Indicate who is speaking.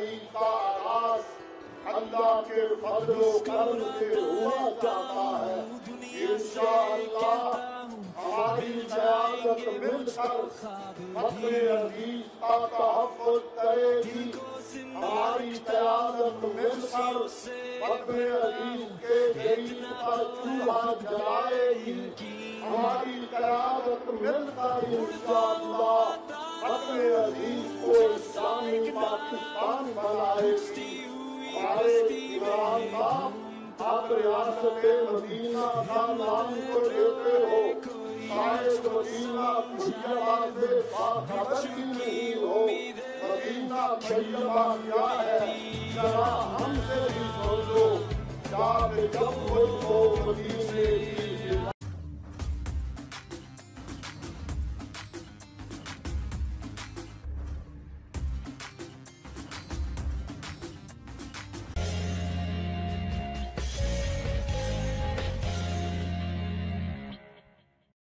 Speaker 1: तारीख का आगाज अल्लाह के फजलो करम से हुआ जाता है। इंशाअल्लाह हमारी क़यादत मिलकर अपने अजीज का तहफ़्फ़ुज़ करेगी। हमारी क़यादत मिलकर अपने अजीज के गरीब का चूल्हा जलाएगी। हमारी क़यादत मिलकर इंशाअल्लाह अपने अजीज को इस्लामी पाकिस्तान बनाएगी। हमारे इमरान साहब, आप रियासत मदीना का नाम तो लेते हो, शायद मदीना तैयबा से बाखबर भी नहीं हो। मदीना तैयबा क्या है, जरा हमसे भी सोचो। जब मुझको मदीने की